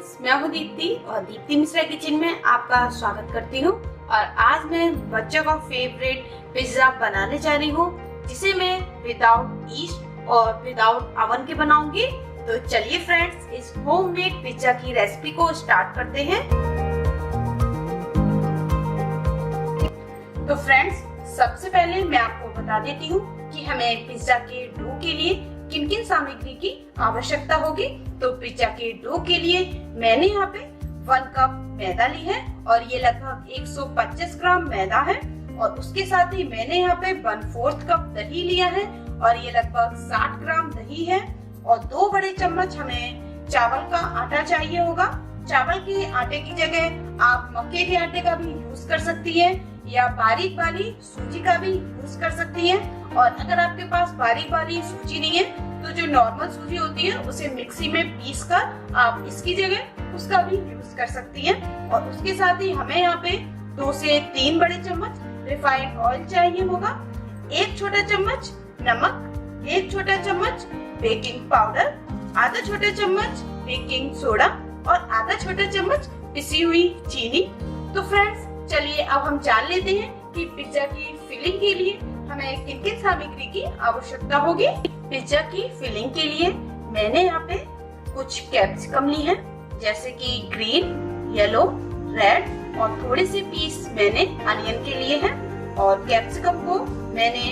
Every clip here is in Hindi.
फ्रेंड्स, मैं हूँ दीप्ति और दीप्ति मिश्रा किचन में आपका स्वागत करती हूँ। और आज मैं बच्चों का फेवरेट पिज्जा बनाने जा रही हूँ, जिसे मैं विदाउट ईस्ट और विदाउट ओवन के बनाऊंगी। तो चलिए फ्रेंड्स, इस होममेड पिज्जा की रेसिपी को स्टार्ट करते हैं। तो फ्रेंड्स, सबसे पहले मैं आपको बता देती हूँ कि हमें पिज्जा के डो के लिए किन किन सामग्री की आवश्यकता होगी। तो पिज्जा के डो के लिए मैंने यहाँ पे 1 कप मैदा ली है और ये लगभग 125 ग्राम मैदा है। और उसके साथ ही मैंने यहाँ पे 1/4 कप दही लिया है और ये लगभग 60 ग्राम दही है। और 2 बड़े चम्मच हमें चावल का आटा चाहिए होगा। चावल के आटे की जगह आप मक्के के आटे का भी यूज कर सकती है या बारीक वाली सूजी का भी यूज कर सकती है। और अगर आपके पास बारीक वाली सूजी नहीं है तो जो नॉर्मल सूजी होती है उसे मिक्सी में पीस कर आप इसकी जगह उसका भी यूज कर सकती हैं। और उसके साथ ही हमें यहाँ पे 2 से 3 बड़े चम्मच रिफाइंड ऑयल चाहिए होगा, 1 छोटा चम्मच नमक, 1 छोटा चम्मच बेकिंग पाउडर, आधा छोटा चम्मच बेकिंग सोडा और आधा छोटा चम्मच पिसी हुई चीनी। तो फ्रेंड्स, चलिए अब हम जान लेते हैं कि पिज्जा की फिलिंग के लिए हमें किन किन सामग्री की आवश्यकता होगी। पिज्जा की फिलिंग के लिए मैंने यहाँ पे कुछ कैप्सिकम ली है, जैसे कि ग्रीन, येलो, रेड और थोड़े से पीस मैंने अनियन के लिए हैं। और कैप्सिकम को मैंने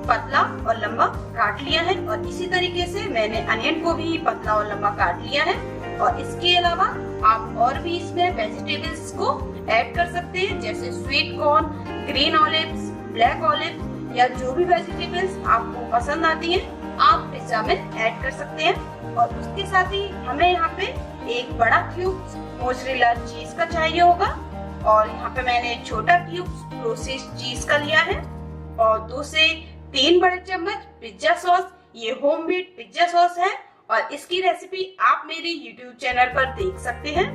पतला और लंबा काट लिया है और इसी तरीके से मैंने अनियन को भी पतला और लंबा काट लिया है। और इसके अलावा आप और भी इसमें वेजिटेबल्स को ऐड कर सकते हैं, जैसे sweet corn, green olives, black olive या जो भी वेजिटेबल्स आपको पसंद आती हैं आप पिज्जा में ऐड कर सकते हैं। और उसके साथ ही हमें यहाँ पे एक बड़ा क्यूब मोज़रेला चीज का चाहिए होगा और यहाँ पे मैंने छोटा क्यूब प्रोसेस्ड चीज का लिया है। और 2 से 3 बड़े चम्मच पिज्जा सॉस, ये होममेड पिज्जा सॉस है और इसकी रेसिपी आप मेरे YouTube चैनल पर देख सकते हैं।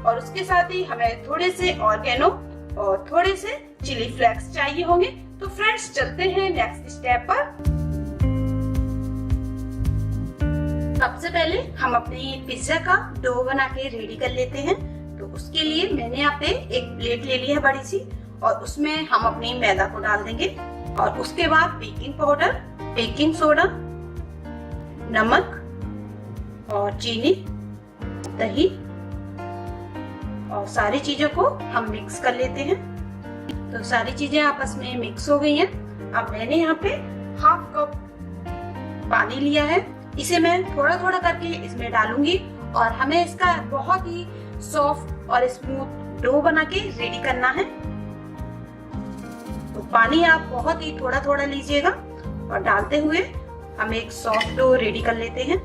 और उसके साथ ही हमें थोड़े से ऑर्गेनो और थोड़े से चिली फ्लेक्स चाहिए होंगे। तो फ्रेंड्स, चलते हैं नेक्स्ट स्टेप पर। सबसे पहले हम अपने पिज्जा का डो बना के रेडी कर लेते हैं। तो उसके लिए मैंने यहाँ पे एक प्लेट ले ली है बड़ी सी और उसमें हम अपनी मैदा को डाल देंगे। और उसके बाद बेकिंग पाउडर, बेकिंग सोडा, नमक और चीनी, दही और सारी चीजों को हम मिक्स कर लेते हैं। तो सारी चीजें आपस में मिक्स हो गई हैं। अब मैंने यहाँ पे 1/2 कप पानी लिया है, इसे मैं थोड़ा थोड़ा करके इसमें डालूंगी और हमें इसका बहुत ही सॉफ्ट और स्मूथ डो बना के रेडी करना है। तो पानी आप बहुत ही थोड़ा थोड़ा लीजिएगा और डालते हुए हम एक सॉफ्ट डो रेडी कर लेते हैं।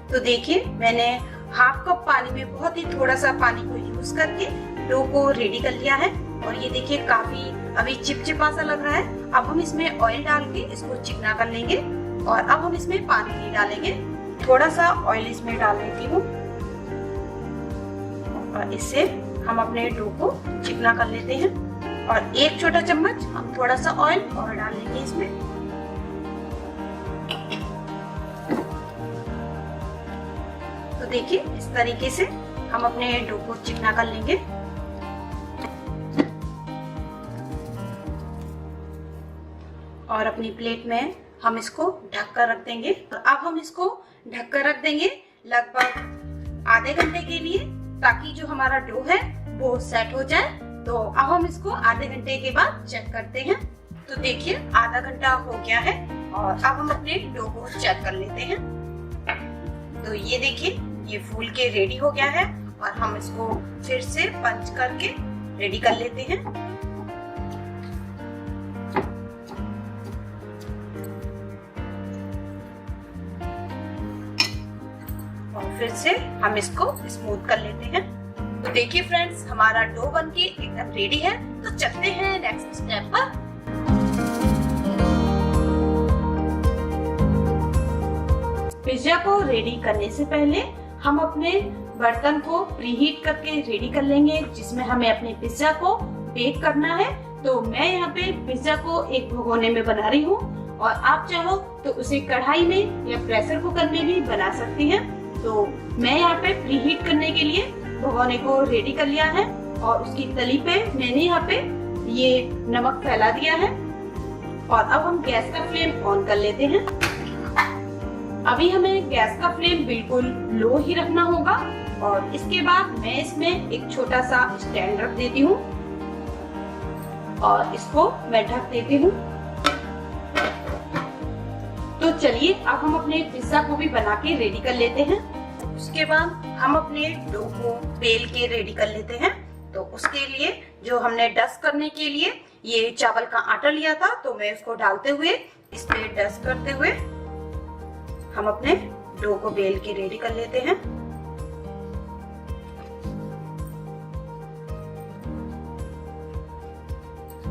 तो देखिए, मैंने 1/2 कप पानी में बहुत ही थोड़ा सा पानी को यूज करके डो को रेडी कर लिया है। और ये देखिए, काफी अभी चिपचिपा सा लग रहा है। अब हम इसमें ऑयल डाल के इसको चिकना कर लेंगे। और अब हम इसमें पानी नहीं डालेंगे, थोड़ा सा ऑयल इसमें डाल लेती हूँ और इससे हम अपने डो को चिकना कर लेते हैं। और 1 छोटा चम्मच हम थोड़ा सा ऑयल और डाल लेंगे इसमें। तो देखिए, इस तरीके से हम अपने डो को चिकना कर लेंगे। और अपनी प्लेट में हम इसको ढक कर रख देंगे। तो अब हम इसको ढक कर रख देंगे लगभग आधे घंटे के लिए, ताकि जो हमारा डो है वो सेट हो जाए। तो अब हम इसको आधे घंटे के बाद चेक करते हैं। तो देखिए, आधा घंटा हो गया है और अब हम अपने डो को चेक कर लेते हैं। तो ये देखिए, ये फूल के रेडी हो गया है और हम इसको फिर से पंच करके रेडी कर लेते हैं। और फिर से हम इसको स्मूथ कर लेते हैं। तो देखिए फ्रेंड्स, हमारा डो बनके एकदम रेडी है। तो चलते हैं नेक्स्ट स्टेप पर। पिज्जा को रेडी करने से पहले हम अपने बर्तन को प्रीहीट करके रेडी कर लेंगे, जिसमें हमें अपने पिज्जा को बेक करना है तो मैं यहाँ पे पिज्जा को एक भगोने में बना रही हूँ, और आप चाहो तो उसे कढ़ाई में या प्रेशर कुकर में भी बना सकती हैं। तो मैं यहाँ पे प्रीहीट करने के लिए भगोने को रेडी कर लिया है, और उसकी तली पे मैंने यहाँ पे ये नमक फैला दिया है। और अब हम गैस का फ्लेम ऑन कर लेते हैं। अभी हमें गैस का फ्लेम बिल्कुल लो ही रखना होगा, और इसके बाद मैं इसमें एक छोटा सा स्टैंड रख देती हूँ, और इसको मैं ढक देती हूँ। तो चलिए अब हम अपने पिज्जा को भी बना के रेडी कर लेते हैं। उसके बाद हम अपने डो को बेल के रेडी कर लेते हैं। तो उसके लिए जो हमने डस्ट करने के लिए ये चावल का आटा लिया था, तो मैं इसको डालते हुए इस पे डस्ट करते हुए हम अपने डो को बेल के रेडी कर लेते हैं।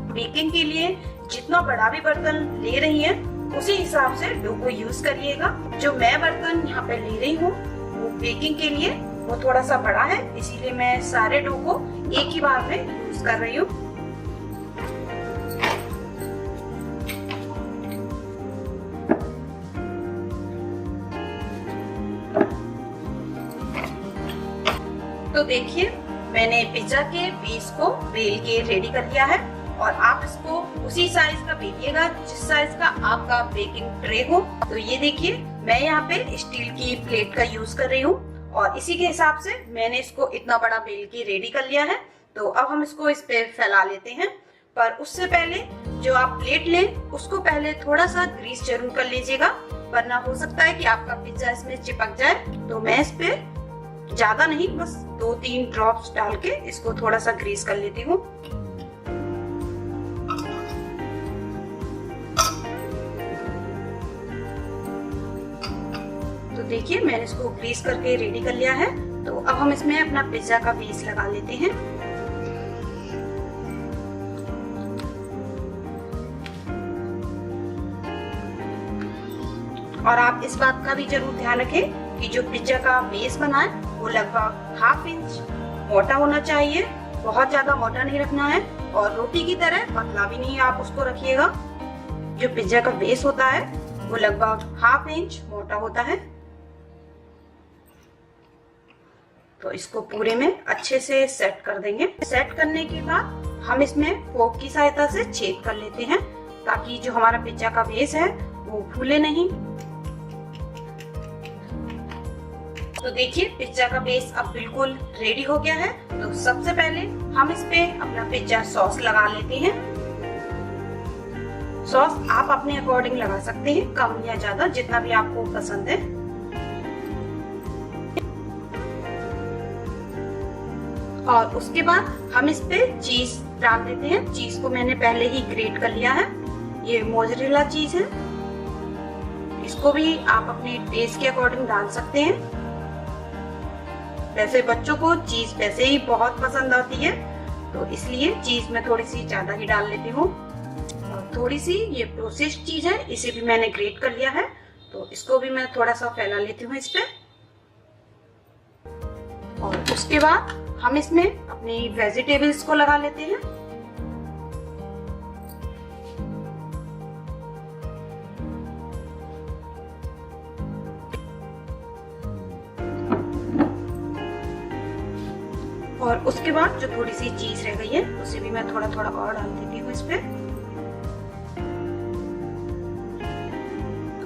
बेकिंग के लिए जितना बड़ा भी बर्तन ले रही हैं, उसी हिसाब से डो को यूज करिएगा। जो मैं बर्तन यहाँ पे ले रही हूँ वो बेकिंग के लिए वो थोड़ा सा बड़ा है, इसीलिए मैं सारे डो को एक ही बार में यूज कर रही हूँ। तो देखिए मैंने पिज्जा के बेस को बेल के रेडी कर लिया है, और आप इसको उसी साइज का बेलिएगा जिस साइज का आपका बेकिंग ट्रे हो। तो ये देखिए मैं यहाँ पे स्टील की प्लेट का यूज कर रही हूँ, और इसी के हिसाब से मैंने इसको इतना बड़ा बेल के रेडी कर लिया है। तो अब हम इसको इस पे फैला लेते हैं, पर उससे पहले जो आप प्लेट लें उसको पहले थोड़ा सा ग्रीस जरूर कर लीजिएगा, वरना हो सकता है कि आपका पिज्जा इसमें चिपक जाए। तो मैं इस पे ज्यादा नहीं, बस 2-3 ड्रॉप्स डाल के इसको थोड़ा सा ग्रीस कर लेती हूँ। तो देखिए मैंने इसको ग्रीस करके रेडी कर लिया है। तो अब हम इसमें अपना पिज्जा का बेस लगा लेते हैं। और आप इस बात का भी जरूर ध्यान रखें कि जो पिज्जा का बेस बना है वो लगभग 1/2 इंच मोटा होना चाहिए, बहुत ज्यादा मोटा नहीं रखना है, और रोटी की तरह पतला भी नहीं आप उसको रखिएगा। जो पिज्जा का बेस होता है वो लगभग 1/2 इंच मोटा होता है। तो इसको पूरे में अच्छे से सेट कर देंगे। सेट करने के बाद हम इसमें फोर्क की सहायता से छेद कर लेते हैं, ताकि जो हमारा पिज्जा का बेस है वो फूले नहीं। तो देखिए पिज्जा का बेस अब बिल्कुल रेडी हो गया है। तो सबसे पहले हम इस पे अपना पिज्जा सॉस लगा लेते हैं। सॉस आप अपने अकॉर्डिंग लगा सकते हैं, कम या ज्यादा, जितना भी आपको पसंद है। और उसके बाद हम इस पे चीज डाल देते हैं। चीज को मैंने पहले ही ग्रेट कर लिया है, ये मोज़रेला चीज है। इसको भी आप अपने टेस्ट के अकॉर्डिंग डाल सकते हैं। वैसे बच्चों को चीज वैसे ही बहुत पसंद आती है, तो इसलिए चीज मैं थोड़ी सी ज्यादा ही डाल लेती हूँ। और थोड़ी सी ये प्रोसेस्ड चीज है, इसे भी मैंने ग्रेट कर लिया है, तो इसको भी मैं थोड़ा सा फैला लेती हूँ इस पे। और उसके बाद हम इसमें अपनी वेजिटेबल्स को लगा लेते हैं। और उसके बाद जो थोड़ी सी चीज रह गई है उसे भी मैं थोड़ा थोड़ा और डाल देती हूँ इस पे।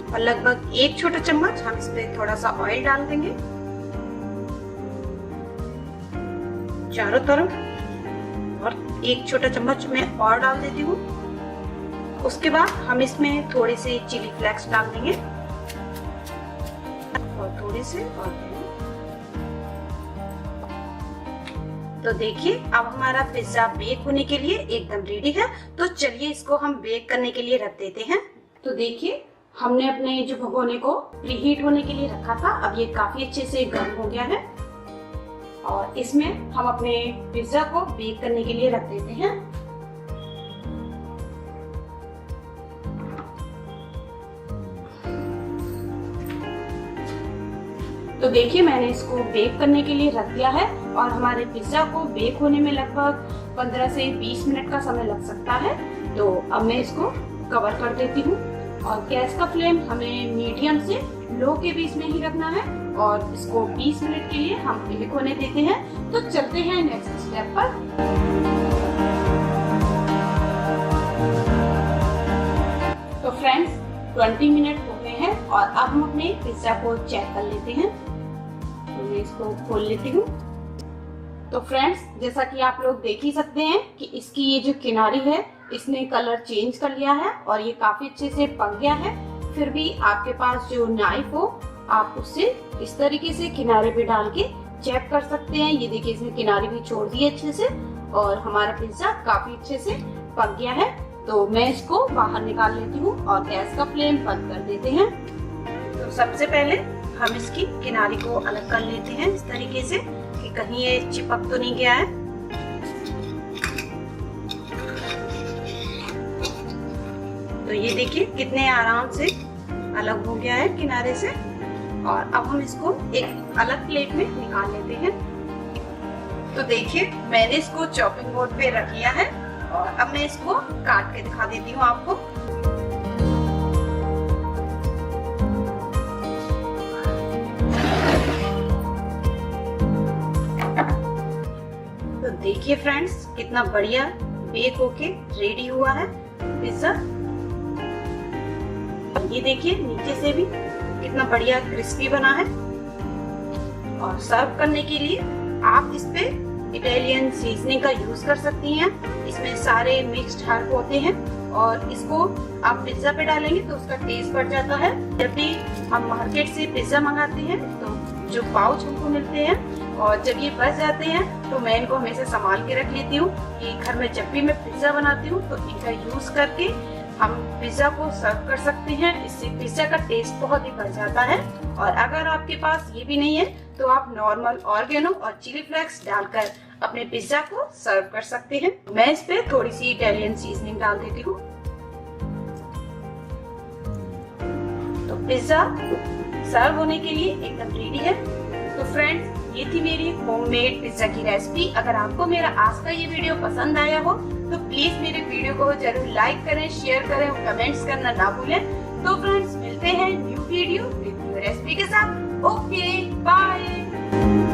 और लगभग 1 छोटा चम्मच हम इस पे थोड़ा सा ऑयल डाल देंगे चारों तरफ, और 1 छोटा चम्मच मैं और डाल देती हूँ। उसके बाद हम इसमें थोड़े से चिली फ्लेक्स डाल देंगे, और थोड़े से और। तो देखिए अब हमारा पिज्जा बेक होने के लिए एकदम रेडी है। तो चलिए इसको हम बेक करने के लिए रख देते हैं। तो देखिए हमने अपने जो भगोने को प्रीहीट होने के लिए रखा था, अब ये काफी अच्छे से गर्म हो गया है, और इसमें हम अपने पिज्जा को बेक करने के लिए रख देते हैं। तो देखिए मैंने इसको बेक करने के लिए रख दिया है, और हमारे पिज्जा को बेक होने में लगभग 15 से 20 मिनट का समय लग सकता है। तो अब मैं इसको कवर कर देती हूँ और गैस का फ्लेम हमें मीडियम से लो के बीच में ही रखना है और इसको 20 मिनट के लिए हम बेक होने देते हैं। तो चलते हैं नेक्स्ट स्टेप पर। तो फ्रेंड्स 20 मिनट हो गए हैं और अब हम अपने पिज्जा को चेक कर लेते हैं। तो मैं इसको खोल लेती हूँ। तो फ्रेंड्स जैसा कि आप लोग देख ही सकते हैं कि इसकी ये जो किनारी है इसने कलर चेंज कर लिया है और ये काफी अच्छे से पक गया है। फिर भी आपके पास जो नाइफ हो आप उससे इस तरीके से किनारे पे डाल के चेक कर सकते हैं। ये देखिए इसने किनारी भी छोड़ दी अच्छे से और हमारा पिज्जा काफी अच्छे से पक गया है। तो मैं इसको बाहर निकाल लेती हूँ और गैस का फ्लेम बंद कर देते हैं। तो सबसे पहले हम इसकी किनारी को अलग कर लेते हैं इस तरीके से कि कहीं ये चिपक तो नहीं गया है। तो ये देखिए कितने आराम से अलग हो गया है किनारे से। और अब हम इसको एक अलग प्लेट में निकाल लेते हैं। तो देखिए मैंने इसको चॉपिंग बोर्ड पे रख लिया है और अब मैं इसको काट के दिखा देती हूँ आपको। तो देखिए फ्रेंड्स कितना बढ़िया बेक होके रेडी हुआ है पिज्जा। ये देखिए नीचे से भी कितना बढ़िया क्रिस्पी बना है। और सर्व करने के लिए आप इस पे इटालियन सीजनिंग का यूज कर सकती हैं। इसमें सारे मिक्स्ड हर्ब होते हैं और इसको आप पिज्जा पे डालेंगे तो उसका टेस्ट बढ़ जाता है। जब भी हम मार्केट से पिज्जा मंगाते हैं तो जो पाउच हमको मिलते हैं और जब ये बच जाते हैं तो मैं इनको हमेशा संभाल के रख लेती हूँ कि घर में जब भी मैं पिज्जा बनाती हूँ तो इनका यूज करके हम पिज्जा को सर्व कर सकते हैं। इससे पिज्जा का टेस्ट बहुत ही बढ़ जाता है। और अगर आपके पास ये भी नहीं है तो आप नॉर्मल ऑर्गेनो और चिली फ्लेक्स डालकर अपने पिज्जा को सर्व कर सकते हैं। मैं इस पे थोड़ी सी इटालियन सीजनिंग डाल देती हूँ। तो पिज्जा सर्व होने के लिए एकदम रेडी है। तो फ्रेंड्स ये थी मेरी होममेड पिज्जा की रेसिपी। अगर आपको मेरा आज का ये वीडियो पसंद आया हो तो प्लीज मेरे वीडियो को जरूर लाइक करें, शेयर करें और कमेंट्स करना ना भूलें। तो फ्रेंड्स मिलते हैं new video with new recipe के साथ। Okay bye.